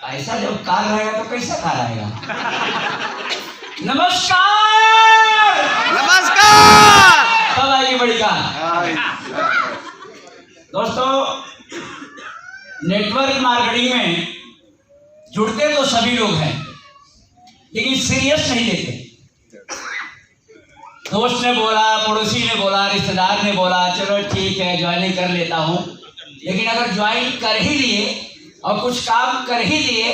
ऐसा जब कार रहेगा तो कैसा कार आएगा। नमस्कार नमस्कार। कब आएगी बड़ी कार। दोस्तों, नेटवर्क मार्केटिंग में जुड़ते तो सभी लोग हैं, लेकिन सीरियस नहीं लेते। दोस्त ने बोला, पड़ोसी ने बोला, रिश्तेदार ने बोला, चलो ठीक है ज्वाइनिंग कर लेता हूं। लेकिन अगर ज्वाइन कर ही लिए और कुछ काम कर ही लिए,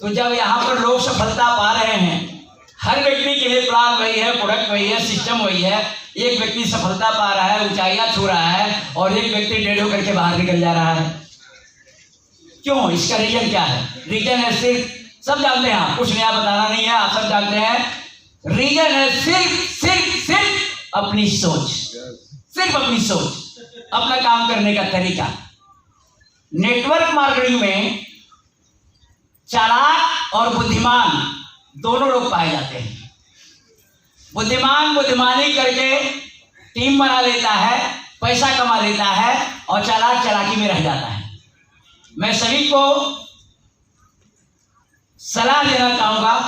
तो जब यहाँ पर लोग सफलता पा रहे हैं, हर व्यक्ति के लिए प्लान वही है, प्रोडक्ट वही है, सिस्टम वही है। एक व्यक्ति सफलता पा रहा है, ऊंचाइयां छू रहा है, और एक व्यक्ति डेढ़ करके बाहर निकल जा रहा है। क्यों? इसका रीजन क्या है? रीजन है सिर्फ, सब जानते हैं, आप कुछ नया बताना नहीं है, आप सब जानते हैं। रीजन है सिर्फ अपनी सोच, सिर्फ अपनी सोच, अपना काम करने का तरीका। नेटवर्क मार्केटिंग में चालाक और बुद्धिमान दोनों लोग पाए जाते हैं। बुद्धिमान बुद्धिमानी करके टीम बना लेता है, पैसा कमा लेता है, और चालाक चालाकी में रह जाता है। मैं सभी को सलाह देना चाहूंगा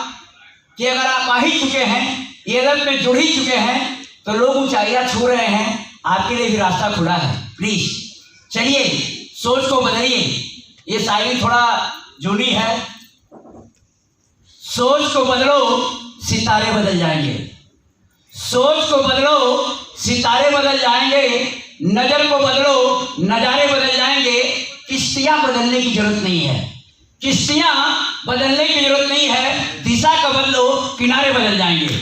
कि अगर आप आ ही चुके हैं, ये लत में जुड़ ही चुके हैं, तो लोग ऊंचाइयां छू रहे हैं, आपके लिए भी रास्ता खुला है। प्लीज चलिए, सोच को बदलिए। ये शायरी थोड़ा जूनी है। सोच को बदलो, सितारे बदल जाएंगे। सोच को बदलो, सितारे बदल जाएंगे। नजर को बदलो, नजारे बदल जाएंगे। किश्तियां बदलने की जरूरत नहीं है, किश्तियां बदलने की जरूरत नहीं है। दिशा का बदलो, किनारे बदल जाएंगे।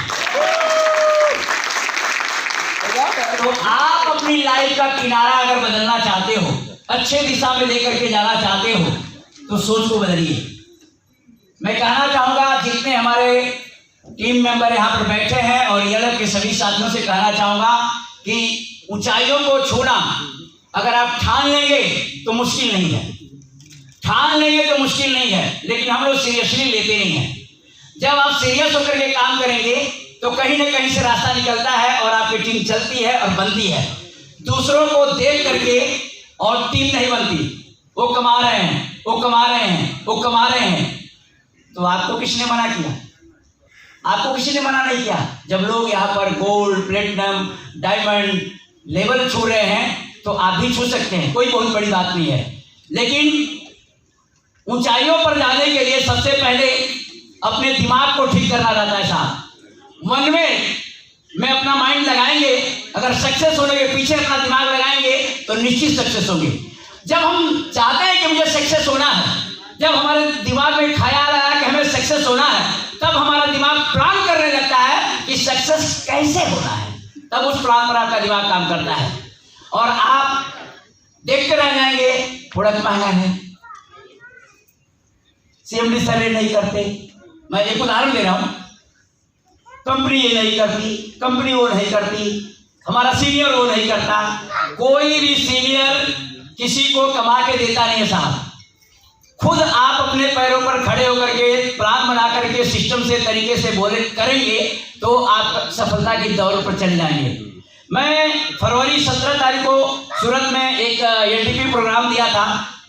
तो आप अपनी लाइफ का किनारा अगर बदलना चाहते हो, अच्छे दिशा में लेकर के जाना चाहते हो, तो सोच को बदलिए। मैं कहना चाहूंगा, जितने हमारे टीम मेंबर यहाँ पर बैठे हैं और यल के सभी साथियों से कहना चाहूंगा कि ऊंचाइयों को छूना अगर आप ठान लेंगे तो मुश्किल नहीं है, ठान लेंगे तो मुश्किल नहीं है, लेकिन हम लोग सीरियसली लेते नहीं हैं। जब आप सीरियस होकर के काम करेंगे तो कहीं ना कहीं से रास्ता निकलता है और आपकी टीम चलती है और बनती है। दूसरों को देख करके और टीम नहीं बनती। वो कमा रहे हैं, वो कमा रहे हैं, वो कमा रहे हैं, तो आपको किसने मना किया? आपको किसी ने मना नहीं किया। जब लोग यहाँ पर गोल्ड, प्लेटिनम, डायमंड लेवल छू रहे हैं, तो आप भी छू सकते हैं, कोई बहुत बड़ी बात नहीं है। लेकिन ऊंचाइयों पर जाने के लिए सबसे पहले अपने दिमाग को ठीक करना रहता है साहब। मन में अपना माइंड लगाएंगे, अगर सक्सेस होने के पीछे अपना दिमाग लगाएंगे तो निश्चित सक्सेस होंगे। जब हम चाहते हैं कि मुझे सक्सेस होना है, जब हमारे दिमाग में ख्याल आया कि हमें सक्सेस होना है, तब हमारा दिमाग प्लान करने लगता है कि सक्सेस कैसे होना है। तब उस प्लान पर आपका दिमाग काम करता है और आप देखते रह जाएंगे, प्रोडक्ट महंगा है, सीएमडी सर्वे नहीं करते। मैं एक उदाहरण दे रहा हूं, कंपनी ये नहीं करती, कंपनी वो नहीं करती, हमारा सीनियर वो नहीं करता। कोई भी सीनियर किसी को कमा के देता नहीं है साहब। खुद आप अपने पैरों पर खड़े होकर के प्लान बना करके सिस्टम से, तरीके से बोले करेंगे तो आप सफलता की दौड़ पर चले जाएंगे। मैं फरवरी 17 तारीख को सूरत में एक एलडीपी प्रोग्राम दिया था,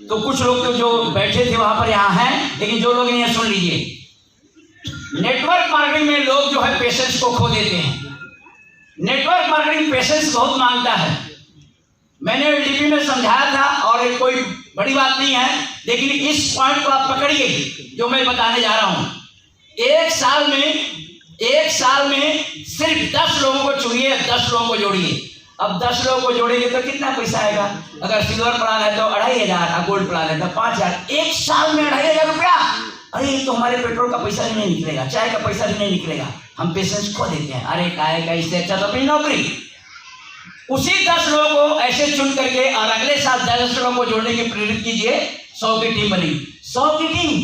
तो कुछ लोग तो जो बैठे थे वहां पर यहाँ हैं, लेकिन जो लोग नहीं सुन लीजिए। नेटवर्क मार्केटिंग में लोग जो है पेशेंस को खो देते हैं। नेटवर्क मार्केटिंग पेशेंस बहुत मांगता है। मैंने एलडीपी में समझाया था और कोई बड़ी बात नहीं है, लेकिन इस पॉइंट को आप पकड़िए जो मैं बताने जा रहा हूं। एक साल में सिर्फ 10 लोगों को चुनिए, 10 लोगों को जोड़िए। अब 10 लोगों को जोड़ेंगे तो कितना पैसा आएगा? अगर सिल्वर प्लान है तो 2500 और गोल्ड प्लान है तो 5000। एक साल में 2500 रुपया। अरे तो हमारे पेट्रोल का पैसा भी नहीं निकलेगा, चाय का पैसा भी नहीं निकलेगा। हम पेशेंस खो देते हैं। अरे काय का, इससे अच्छा तो अपनी नौकरी। उसी 10 लोगों को ऐसे चुन करके और अगले साल 10 लोगों को जोड़ने की प्रेरित कीजिए। 100 की टीम बनी, 100 की team,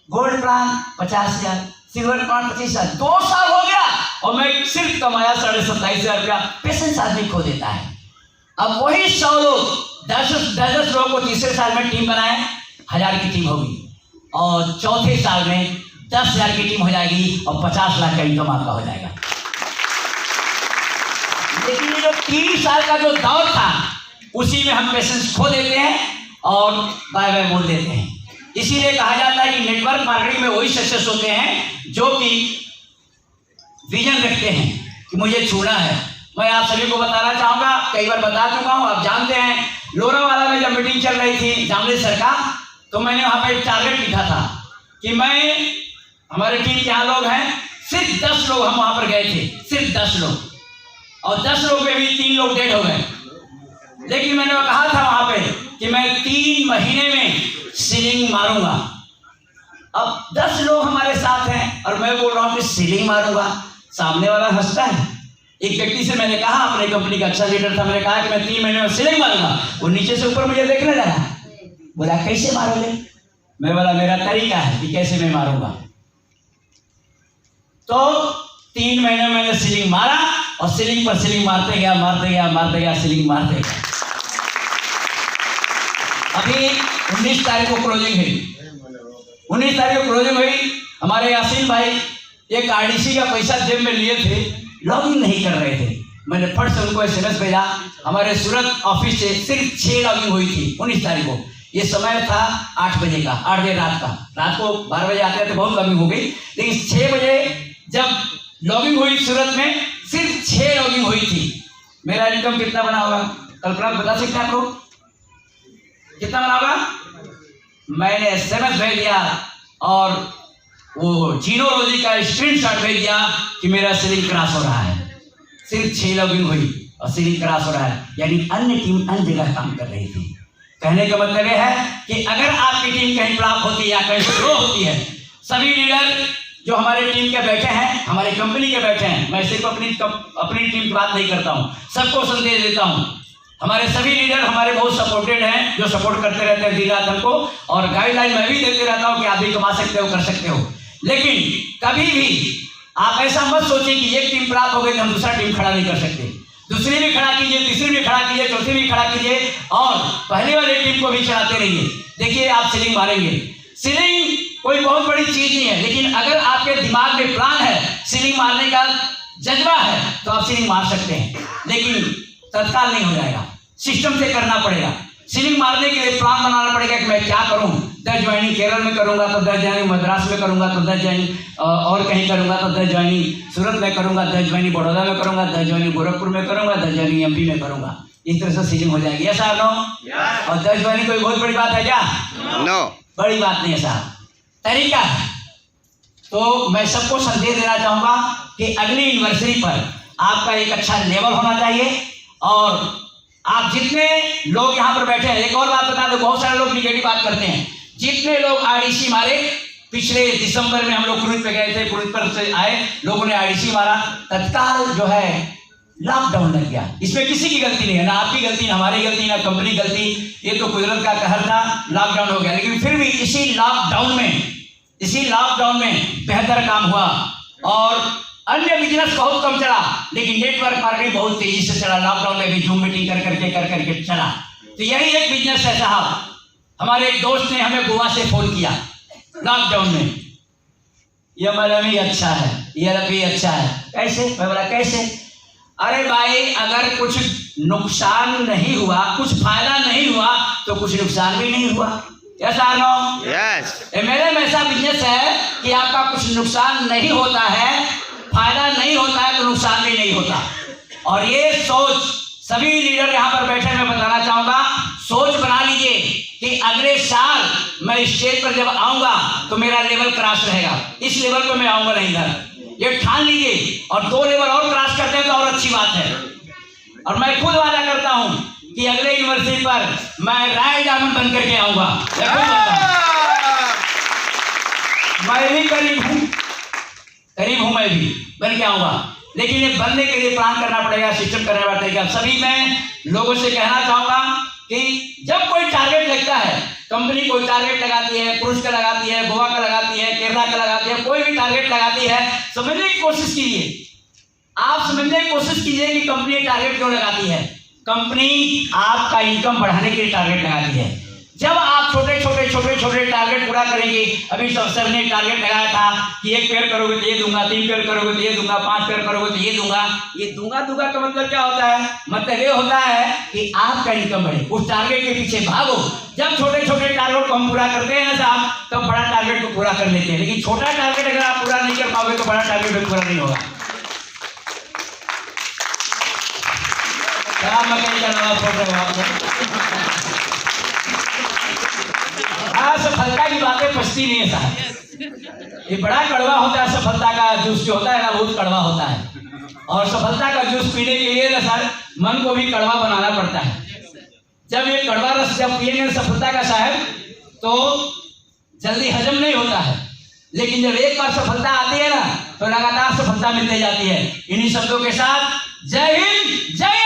gold plan 50,000, silver plan 25,000। 2 साल हो गया और मैं सिर्फ कमाया 27,500 रुपया। पेशेंस आदमी खो देता है। अब वही 100 लोग 10 लोगों को तीसरे साल में टीम बनाए, 1000 की टीम होगी, और चौथे साल में 10,000 की टीम हो जाएगी और 50 लाख का इनकम आपका हो जाएगा। लेकिन ये जो 3 साल का जो दौर था, उसी में हम पेशेंस खो देते हैं और बाय बाय बोल देते हैं। इसीलिए कहा जाता है कि नेटवर्क मार्केटिंग में वही सक्सेस होते हैं जो कि विजन रखते हैं कि मुझे छूना है। मैं आप सभी को बताना चाहूँगा, कई बार बता चुका हूँ, आप जानते हैं, लोनावाला में जब मीटिंग चल रही थी जामले सर का, तो मैंने वहाँ पर एक टारगेट लिखा था कि मैं, हमारे टीम के यहाँ लोग हैं, सिर्फ 10 लोग हम वहाँ पर गए थे, सिर्फ 10 लोग, और 10 लोग में भी 3 लोग डेड हो गए। लेकिन मैंने कहा था वहाँ पे कि मैं 3 महीने में सीलिंग मारूंगा। अब 10 लोग हमारे साथ हैं और मैं बोल रहा हूँ कि सीलिंग मारूंगा, सामने वाला हंसता है। एक व्यक्ति से मैंने कहा, अपने कंपनी का अच्छा लीडर था, मैंने कहा कि मैं 3 महीने में सीलिंग मारूंगा। वो नीचे से ऊपर मुझे देखने लगा, बोला कैसे मारोगे? मैं बोला मेरा तरीका है कि कैसे मैं मारूंगा। तो 3 महीने में मैंने सीलिंग मारा और सीलिंग पर सीलिंग मारते गया, मारते गया, मारते गया, सीलिंग मारते गया। अभी 19 तारीख को क्लोजिंग हुई, 19 तारीख को क्लोजिंग हुई। हमारे यासीन भाई एक आरडीसी का पैसा जेब में लिए थे, लॉगिंग नहीं कर रहे थे। मैंने फट से उनको SMS भेजा, हमारे सूरत ऑफिस से सिर्फ 6 लॉगिंग हुई थी 19 तारीख को। ये समय था 8 बजे का, 8 बजे रात का। रात को 12 बजे आते थे, बहुत कमी हो गई, लेकिन 6 बजे जब लॉगिंग हुई सूरत में, सिर्फ 6 लॉगिंग हुई थी। मेरा इनकम कितना बना होगा कल्पना बता सकते हैं आप लोग? कितना बना होगा? मैंने SMS भेज दिया और वो जीनोलॉजी का स्क्रीनशॉट भेज दिया कि मेरा सीलिंग क्रॉस हो रहा है। सिर्फ 6 लॉगिंग हुई और सीलिंग क्रॉस हो रहा है, यानी अन्य टीम अन्य जगह काम कर रही थी। कहने का मतलब यह है कि अगर आपकी टीम कहीं फ्लॉप होती है या कहीं ग्रो होती है, सभी लीडर जो हमारे टीम के बैठे हैं, हमारे कंपनी के बैठे हैं, मैं सिर्फ अपनी टीम की बात नहीं करता हूँ, सबको संदेश देता हूँ। हमारे सभी लीडर हमारे बहुत सपोर्टेड हैं, जो सपोर्ट करते रहते हैं दिन रात हमको, और गाइडलाइन मैं भी देते रहता हूँ कि आप भी कमा सकते हो, कर सकते हो। लेकिन कभी भी आप ऐसा मत सोचिए कि एक टीम प्राप्त हो गई तो हम दूसरा टीम खड़ा नहीं कर सकते। दूसरी भी खड़ा कीजिए, तीसरी भी खड़ा कीजिए, चौथी भी खड़ा कीजिए और पहले वाले टीम को भी चलाते रहिए। देखिए आप सीलिंग मारेंगे। सीलिंग कोई बहुत बड़ी चीज नहीं है, लेकिन अगर आपके दिमाग में प्लान है, सीलिंग मारने का जज्बा है, तो आप सीलिंग मार सकते हैं। लेकिन तत्काल नहीं हो जाएगा, सिस्टम से करना पड़ेगा। सीलिंग मारने के लिए प्लान बनाना पड़ेगा कि मैं क्या करूं। 10 ज्वाइनिंग केरल में करूंगा तो 10 ज्वाइनिंग मद्रास में करूंगा तो 10 ज्वाइनिंग और कहीं करूंगा तो 10 ज्वाइनिंग सूरत में करूंगा, 10 ज्वाइनिंग बड़ौदा में करूंगा, 10 ज्वाइनिंग गोरखपुर में करूंगा, 10 ज्वाइनिंग MP में करूंगा। इस तरह से सीलिंग हो जाएगी। ऐसा नो? और 10 ज्वाइनिंग कोई बहुत बड़ी बात है क्या? नो, बड़ी बात नहीं है साहब, तरीका है। तो मैं सबको संदेश देना चाहूंगा कि अगली एनिवर्सरी पर आपका एक अच्छा लेवल होना चाहिए। और आप जितने लोग यहाँ पर बैठे हैं, एक और बात बता दो, बहुत सारे लोग निगेटिव बात करते हैं। जितने लोग RDC मारे, पिछले दिसंबर में हम लोग क्रूज पे गए थे, क्रूज पर से आए लोगों ने RDC मारा, तत्काल जो है लॉकडाउन लग गया। इसमें किसी की गलती नहीं है, ना आपकी गलती, ना हमारी गलती, ना कंपनी गलती, ये तो कुदरत का कहर था, लॉकडाउन हो गया। लेकिन फिर भी इसी लॉकडाउन में बेहतर काम हुआ और अन्य बिजनेस बहुत कम चला, लेकिन नेटवर्क मार्केटिंग बहुत तेजी से चला। लॉकडाउन में भी जूम मीटिंग कर करके चला। तो यही एक बिजनेस है साहब। हमारे एक दोस्त ने हमें गोवा से फोन किया लॉकडाउन में, ये मेरा भी अच्छा है, ये भी अच्छा है। कैसे? मैं बोला कैसे? अरे भाई, अगर कुछ नुकसान नहीं हुआ, कुछ फायदा नहीं हुआ, तो कुछ नुकसान भी नहीं हुआ। ऐसा नो? यस। मेरे में ऐसा बिजनेस है कि आपका कुछ नुकसान नहीं होता है, फायदा नहीं होता है, तो नुकसान भी नहीं होता। और ये सोच सभी लीडर यहाँ पर बैठे मैं बताना चाहूंगा, सोच बना लीजिए कि अगले साल मैं स्टेज पर जब आऊंगा तो मेरा लेवल क्रॉस रहेगा, इस लेवल पे मैं आऊंगा नहीं इधर। ये ठान लीजिए, और 2 लेवल और क्रॉस करते हैं तो और अच्छी बात है। और मैं खुद वादा करता हूं कि अगले यूनिवर्सिटी पर मैं राय डायमंड बन करके आऊंगा। मैं भी करीब हूं, मैं भी बन के आऊंगा, लेकिन ये बनने के लिए प्लान करना पड़ेगा, सिस्टम करना पड़ेगा। सभी मैं लोगों से कहना चाहूंगा कि जब कोई टारगेट लगता है, कंपनी कोई टारगेट लगाती है, क्रूज का लगाती है, गोवा का लगाती है, केरला का लगाती है, कोई भी टारगेट लगाती है, समझने की कोशिश कीजिए। आप समझने की कोशिश कीजिए कि कंपनी टारगेट क्यों लगाती है। कंपनी आपका इनकम बढ़ाने के लिए टारगेट लगाती है। जब आप छोटे छोटे टारगेट पूरा करेंगे, अभी सर ने टारगेट लगाया था कि 1 पेड़ करोगे तो ये दूंगा, 3 पेड़ करोगे तो ये दूंगा, 5 पेड़ करोगे तो ये दूंगा। ये दूंगा का मतलब क्या होता है? मतलब ये होता है कि आपका इनकम बढ़े, उस टारगेट के पीछे भागो। जब छोटे टारगेट को हम पूरा करते हैं ना साहब, तब बड़ा टारगेट को पूरा कर लेते हैं। लेकिन छोटा टारगेट अगर आप पूरा नहीं कर पाओगे तो बड़ा टारगेट भी पूरा नहीं होगा। क्या मैं कहीं कर रहा हूँ? सफलता की बातें पछती नहीं है साहब, ये बड़ा कड़वा होता है। सफलता का जूस जो होता है ना, बहुत कड़वा होता है। और सफलता का जूस पीने के लिए ना सर, मन को भी कड़वा बनाना पड़ता है। जब ये कड़वा रस जब पिएंगे सफलता का साहब, तो जल्दी हजम नहीं होता है। लेकिन जब एक बार सफलता आती है ना, तो लगातार सफलता मिलती जाती है। इन्हीं शब्दों के साथ जय हिंद, जय